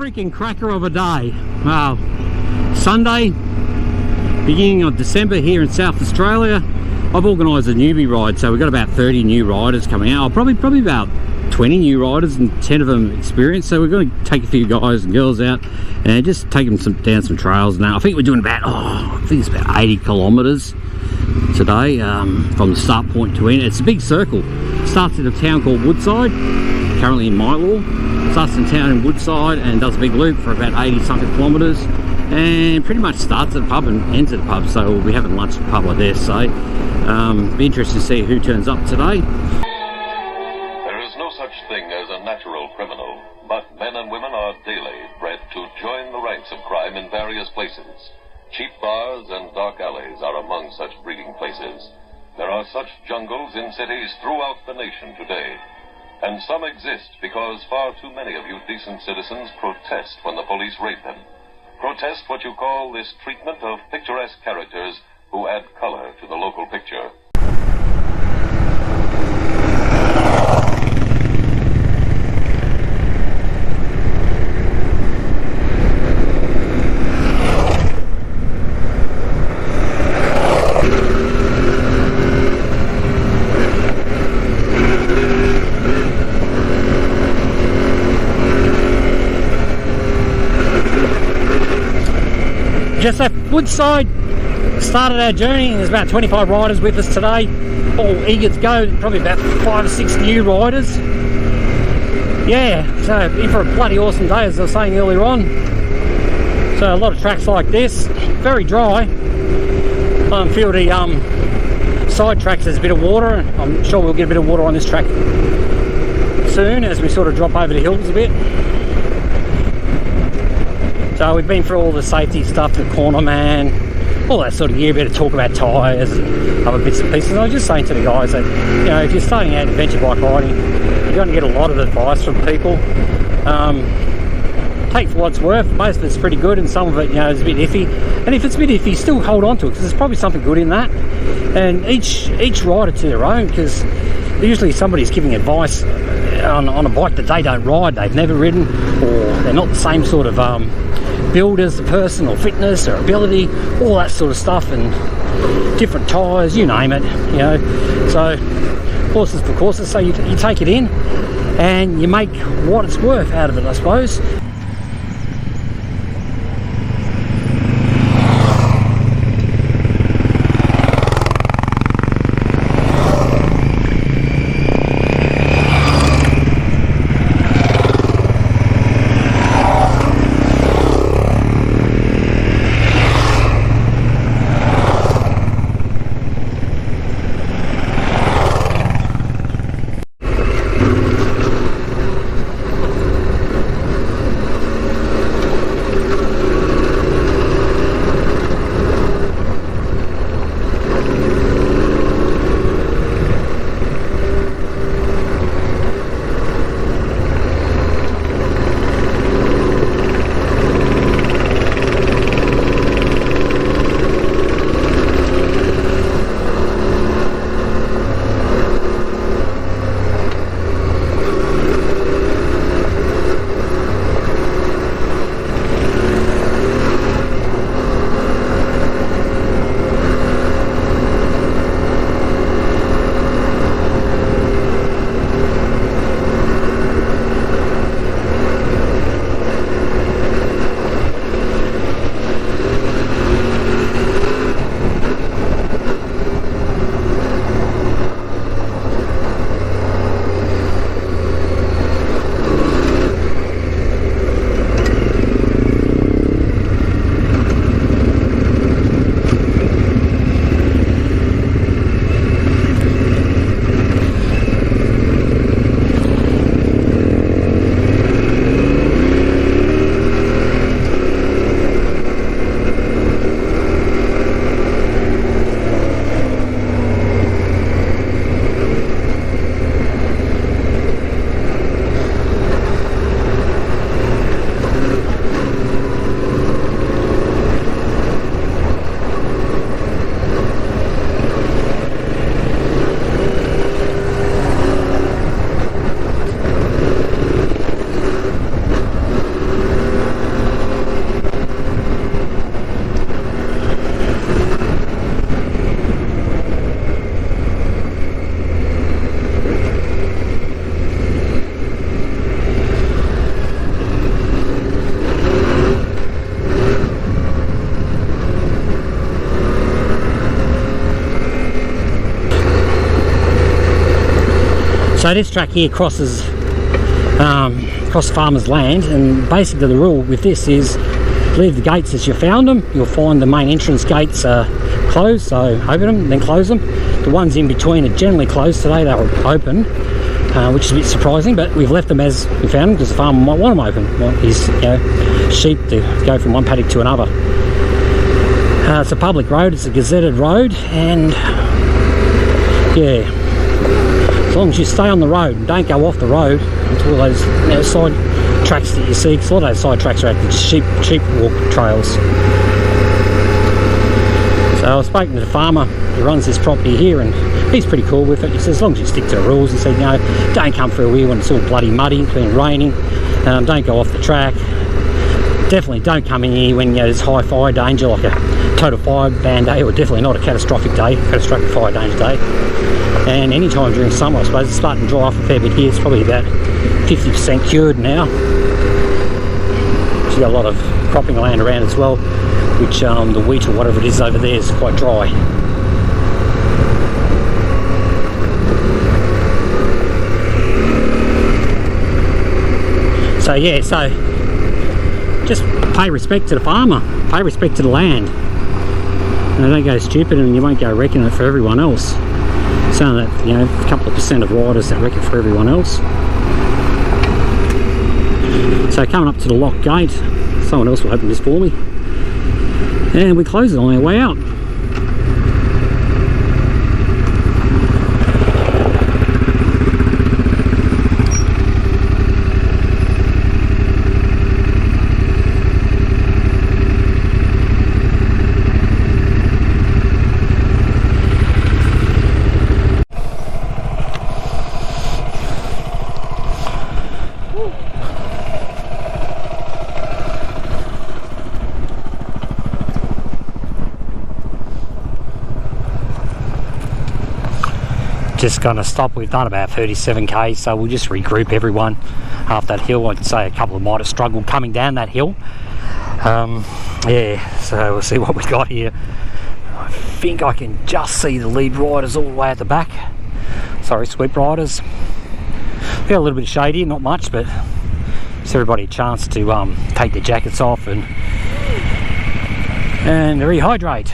freaking cracker of a day. Well, Sunday, beginning of December here in South Australia. I've organised a newbie ride, so we've got about 30 new riders coming out. Probably about 20 new riders and 10 of them experienced. So we're going to take a few guys and girls out and just take them down some trails. Now I think we're doing about, I think it's about 80 kilometres today, from the start point to end. It's a big circle. Starts in a town called Woodside, currently in Mylor. Starts in town in Woodside and does a big loop for about 80 something kilometres, and pretty much starts at the pub and ends at the pub. So we'll be having lunch at the pub, I dare say. Be interested to see who turns up today. There is no such thing as a natural criminal, but men and women are daily bred to join the ranks of crime in various places. Cheap bars and dark alleys are among such breeding places. There are such jungles in cities throughout the nation today. And some exist because far too many of you decent citizens protest when the police raid them. Protest what you call this treatment of picturesque characters who add color to the local picture. Just at Woodside, started our journey. There's about 25 riders with us today, all eager to go. Probably about 5 or 6 new riders. Yeah, so in for a bloody awesome day, as I was saying earlier on. So a lot of tracks like this, very dry. A few of the side tracks there's a bit of water. I'm sure we'll get a bit of water on this track soon as we sort of drop over the hills a bit. So we've been through all the safety stuff, the corner man, all that sort of gear, a bit of talk about tyres and other bits and pieces. And I was just saying to the guys that, you know, if you're starting out adventure bike riding, you're going to get a lot of advice from people. Take for what's worth. Most of it's pretty good, and some of it, you know, is a bit iffy. And if it's a bit iffy, still hold on to it, because there's probably something good in that. And each rider to their own, because usually somebody's giving advice on a bike that they don't ride, they've never ridden, or they're not the same sort of build as the person, or fitness or ability, all that sort of stuff, and different tyres, you name it, you know. So horses for courses. So you take it in and you make what it's worth out of it, I suppose. So this track here crosses across farmer's land, and basically the rule with this is leave the gates as you found them. You'll find the main entrance gates are closed, so open them, then close them. The ones in between are generally closed. Today they were open, which is a bit surprising, but we've left them as we found them because the farmer might want them open, want his sheep to go from one paddock to another. It's a public road, it's a gazetted road, and yeah, as long as you stay on the road and don't go off the road into all those side tracks that you see, because a lot of those side tracks are actually sheep walk trails. So I was speaking to the farmer who runs this property here, and he's pretty cool with it. He says as long as you stick to the rules, he said, don't come through here when it's all bloody muddy, it's been raining, don't go off the track. Definitely don't come in here when there's high fire danger, like a total fire ban day, or definitely not a catastrophic fire danger day. And any time during summer, I suppose, it's starting to dry off a fair bit here. It's probably about 50% cured now. You've got a lot of cropping land around as well, which the wheat or whatever it is over there is quite dry. So yeah, so just pay respect to the farmer, pay respect to the land. And don't go stupid, and you won't go wrecking it for everyone else. So that, a couple of % of riders that wreck it for everyone else. So coming up to the lock gate, someone else will open this for me. And we close it on our way out. Just going to stop. We've done about 37k, so we'll just regroup everyone after that hill. I'd say a couple of might have struggled coming down that hill. Yeah, so we'll see what we got here. I think I can just see the lead riders all the way at the back. Sorry, sweep riders. We got a little bit of shade here, not much, but gives everybody a chance to take their jackets off and rehydrate.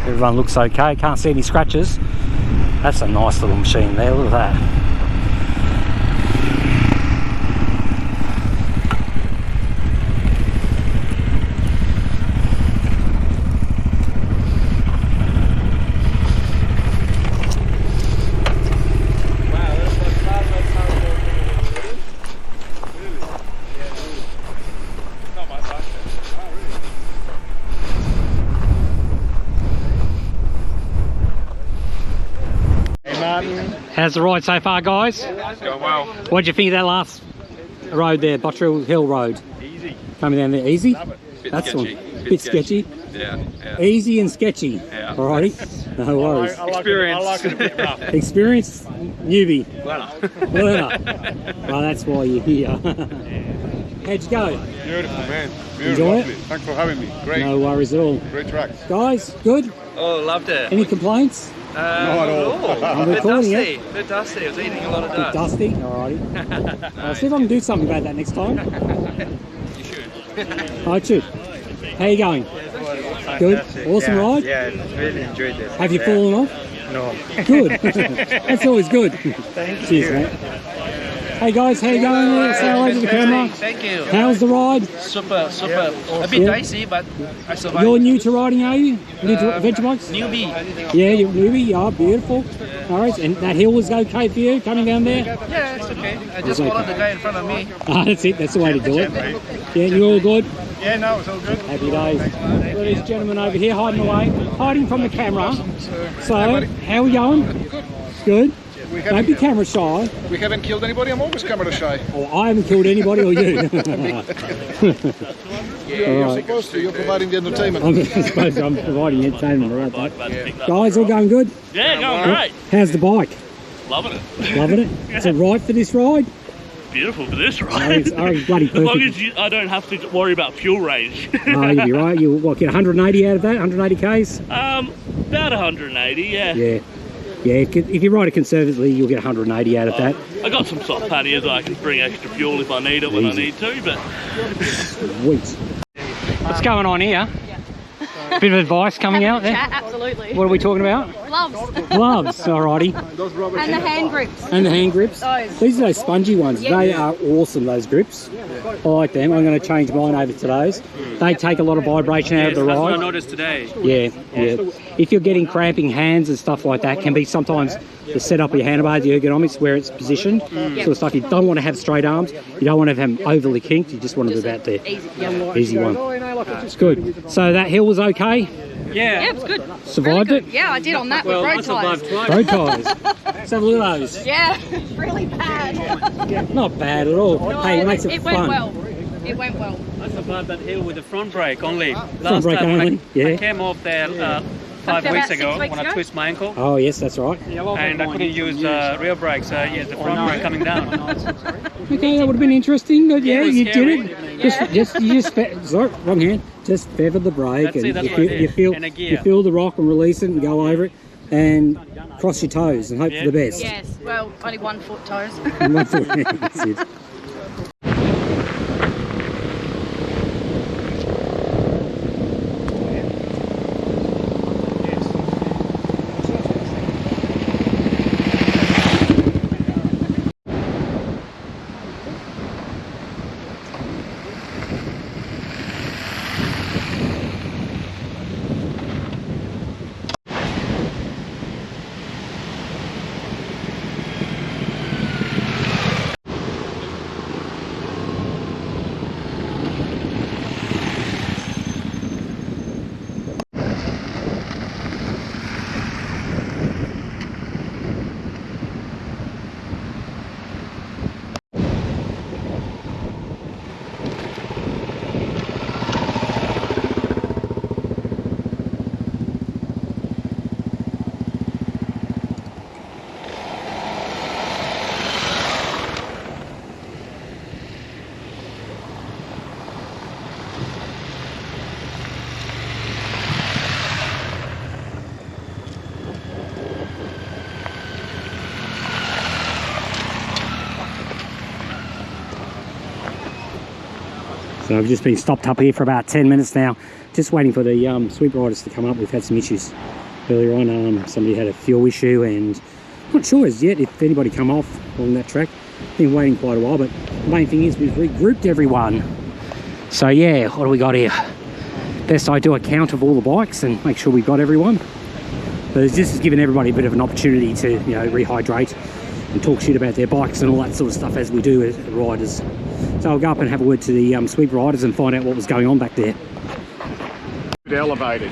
Everyone looks okay, can't see any scratches. That's a nice little machine there, look at that. How's the ride so far, guys? It's going well. What did you think of that last road there, Bottrell Hill Road? Easy. Coming down there, easy? Bit That's sketchy. Bit sketchy. Yeah. Easy and sketchy. Yeah. Alrighty. No worries. Experience. Experienced newbie. Learner. Well, that's why you're here. How'd you go? Beautiful, man. Beautiful. Enjoy it? Thanks for having me. Great. No worries at all. Great tracks. Guys, good? Oh, loved it. Any complaints? Not at all. I'm Bit recording dusty. it. Bit dusty. It was eating a lot of Bit dust. dusty? Alrighty. I'll see if I can do something about that next time. You should. I should. How you going? Good? Awesome ride? Yeah, really enjoyed it. Have you fallen off? No. Good. That's always good. Cheers, mate. Hey guys, how you going there? Say hello to the camera. Thank you. How's the ride? Super. A bit dicey, but I survived. You're new to riding, are you? New to adventure bikes? Newbie. Yeah, you're a newbie. Yeah, beautiful. Alright, and that hill was okay for you, coming down there? Yeah, it's okay. I just okay. followed the guy in front of me. Ah, that's it. That's the way to do it. Yeah, you all good? Yeah, no, it's all good. Happy days. Well, there's a gentleman over here hiding away, hiding from the camera. So, how are we going? Good. Don't be camera shy. We haven't killed anybody. I'm always camera shy. Oh, I haven't killed anybody or you. You're supposed to. You're providing the entertainment. I suppose I'm providing entertainment, right? Guys, all going good? Yeah, going great. How's the bike? Loving it. Loving it? Is it right for this ride? Beautiful for this Oh, ride. it's bloody As long perfect. as I don't have to worry about fuel range. Oh, you'll be right. You'll what, get 180 out of that? 180 Ks? About 180, yeah. Yeah. Yeah, if you ride it conservatively, you'll get 180 out of that. I got some soft panniers I can bring extra fuel if I need it when I need to, but... Sweet. What's going on here? Bit of advice coming out there? Chat, absolutely. What are we talking about? Gloves. Gloves, alrighty. And the hand grips. And the hand grips. Those. These are those spongy ones. Yeah. They are awesome, those grips. I like them. I'm going to change mine over to those. They take a lot of vibration out of the That's what I ride. noticed today. Yeah. If you're getting cramping hands and stuff like that, can be sometimes the setup of your handlebars, the ergonomics, where it's positioned. Sort of stuff. You don't want to have straight arms. You don't want to have them overly kinked. You just want them about there. Easy one. It's good. So that hill was okay? Yeah, it was good. Survived really good. it? Yeah, I did on that with road tyres. Road tyres. Let's have a look at those. Yeah, really bad. Not bad at all. No, Hey, it makes it went fun. well. It went well. I survived that hill with the front brake only. Front brake only, I came off there 5 About weeks 6 ago weeks when I ago? twisted my ankle. Oh yes, that's right. And I couldn't use rear brakes, yes, the front brake coming down. Okay, that would have been interesting, but yeah, it was you scary. did it. Sorry, wrong hand. Just feather the brake, That's it, and that's what I did. And a gear. you feel the rock and release it and go over it, and cross your toes and hope for the best. Yes, well, only 1 foot toes. That's it. So I've just been stopped up here for about 10 minutes now, just waiting for the sweep riders to come up. We've had some issues earlier on. Somebody had a fuel issue, and I'm not sure as yet if anybody come off on that track. Been waiting quite a while, but the main thing is we've regrouped everyone. So yeah, what do we got here? Best I do a count of all the bikes and make sure we've got everyone. But this has given everybody a bit of an opportunity to, you know, rehydrate and talk shit about their bikes and all that sort of stuff as we do as riders. So I'll go up and have a word to the sweep riders and find out what was going on back there. Elevated.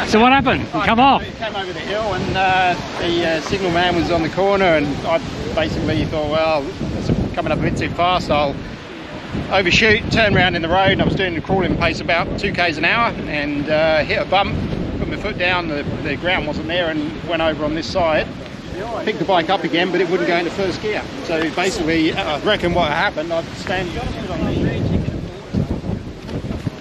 So what happened? You come off? We came over the hill and the signal man was on the corner, and I basically thought, well, it's coming up a bit too fast, I'll overshoot, turn around in the road, and I was doing the crawling pace about 2 k's an hour and hit a bump, put my foot down, the ground wasn't there, and went over on this side. Picked the bike up again, but it wouldn't go into first gear. So basically, I reckon what happened, I'd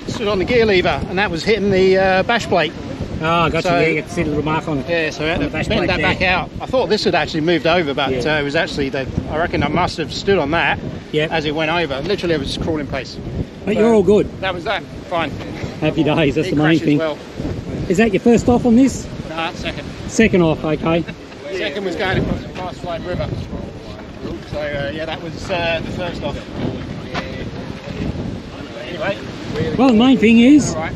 stood on the gear lever, and that was hitting the bash plate. Oh, got So- you there. You can see the little mark on it. Yeah, so I had On to the bash bend plate that back there. out. I thought this had actually moved over, but Yeah. it was actually, I reckon I must have stood on that Yep. as it went over. Literally, it was crawling pace. But you're all good. That was that. Fine. Happy days, that's It the main crashes thing. well. Is that your first off on this? Nah, second. Second off, okay. Second was going across the fast flowing river. So yeah, that was the first off. Anyway, Well, the main thing is, all right.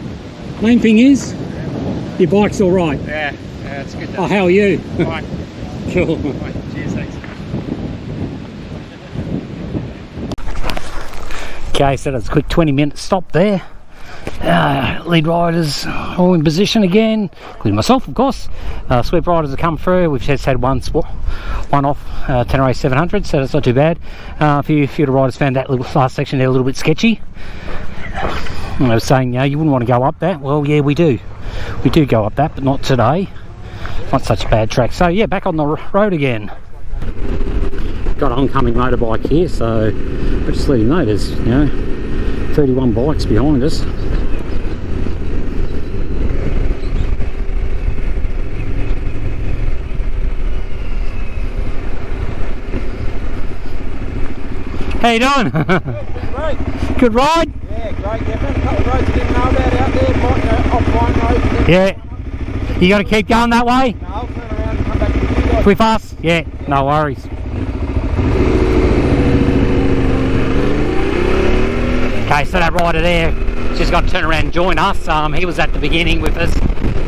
your bike's all right. Yeah, it's good. Oh, how are you? Fine. Cool. Fine. Cheers, thanks. Okay, so that's a quick 20-minute stop there. Lead riders all in position again, including myself, of course. Sweep riders have come through. We've just had one off Tenere 700, so that's not too bad. A few of the riders found that little last section there a little bit sketchy. I was saying, you wouldn't want to go up that. Well, yeah, we do. We do go up that, but not today. Not such a bad track. So yeah, back on the road again. Got an oncoming motorbike here, so I'll just let you know there's 31 bikes behind us. How you doing? Great. Good ride? Yeah, great. Yeah, found a couple of roads I didn't know about out there, off-line roads. Yeah. You got to keep going that way? No, I'll turn around and come back with you guys. With us? Yeah, no worries. Okay, so that rider there just got to turn around and join us. He was at the beginning with us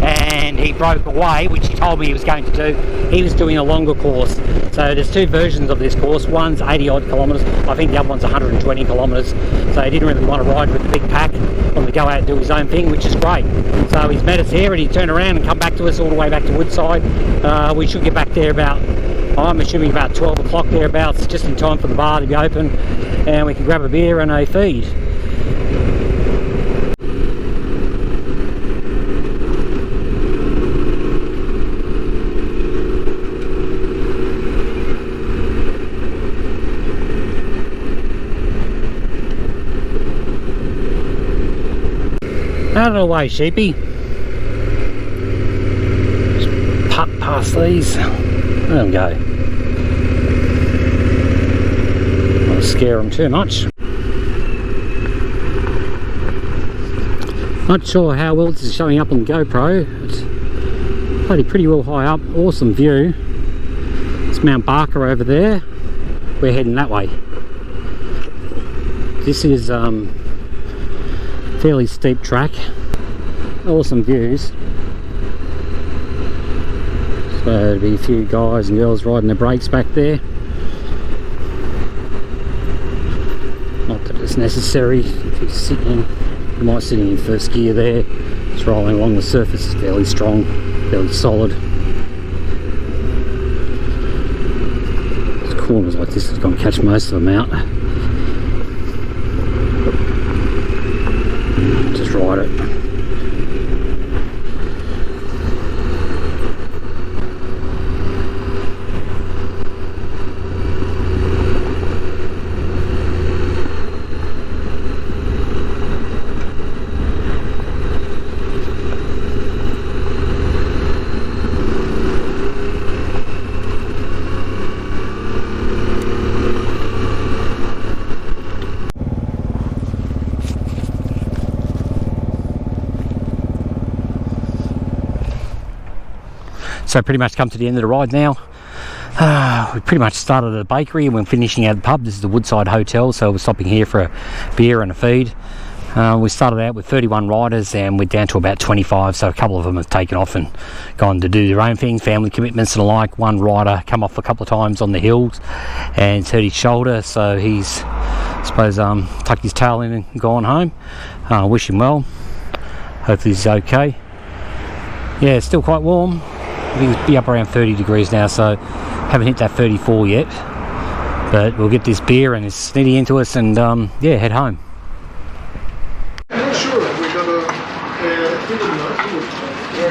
and he broke away, which he told me he was going to do. He was doing a longer course. So there's two versions of this course. One's 80 odd kilometres. I think the other one's 120 kilometres. So he didn't really want to ride with the big pack. Wanted to go out and do his own thing, which is great. So he's met us here and he turned around and come back to us all the way back to Woodside. We should get back there about, I'm assuming about 12 o'clock thereabouts, just in time for the bar to be open and we can grab a beer and a feed. Out of the way, sheepy. Just putt past these. Let them go. Not scare them too much. Not sure how well this is showing up on the GoPro. It's pretty well high up. Awesome view. It's Mount Barker over there. We're heading that way. This is fairly steep track, awesome views. So there'll be a few guys and girls riding their brakes back there. Not that it's necessary. If you're sitting, you might sit in first gear there. It's rolling along the surface, it's fairly strong, fairly solid. There's corners like this, it's going to catch most of them out. Just ride it. So pretty much come to the end of the ride now. We pretty much started at a bakery and we're finishing at the pub. This is the Woodside Hotel, so we're stopping here for a beer and a feed. We started out with 31 riders and we're down to about 25, so a couple of them have taken off and gone to do their own thing, family commitments and the like. One rider come off a couple of times on the hills and it's hurt his shoulder, so he's, I suppose, tucked his tail in and gone home. Wish him well. Hopefully he's okay. Yeah, it's still quite warm. I think it'll be up around 30 degrees now, so haven't hit that 34 yet. But we'll get this beer and this snitty into us and yeah, head home.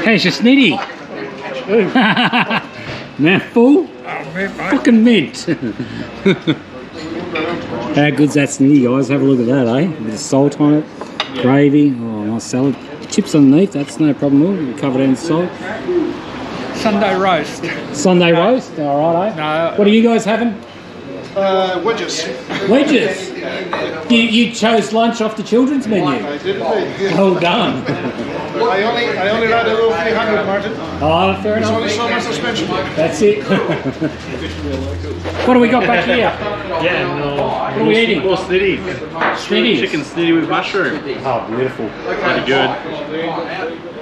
How's your snitty? Mouthful? Fucking mint. How good's that snitty, guys? Have a look at that, eh? A bit of salt on it, gravy, oh, nice salad. Chips underneath, that's no problem at all. We'll cover it in salt. Sunday roast. Sunday roast? Alright, eh? No. What are you guys having? Wedges. Wedges? You chose lunch off the children's menu? I did indeed. Well done. I only read a little 300, Martin. Oh, fair enough. Only so much suspension. That's it. What do we got back here? Yeah, no. What are we eating? More snitty. Snitty. Chicken snitty with mushroom. Oh, beautiful. Pretty good.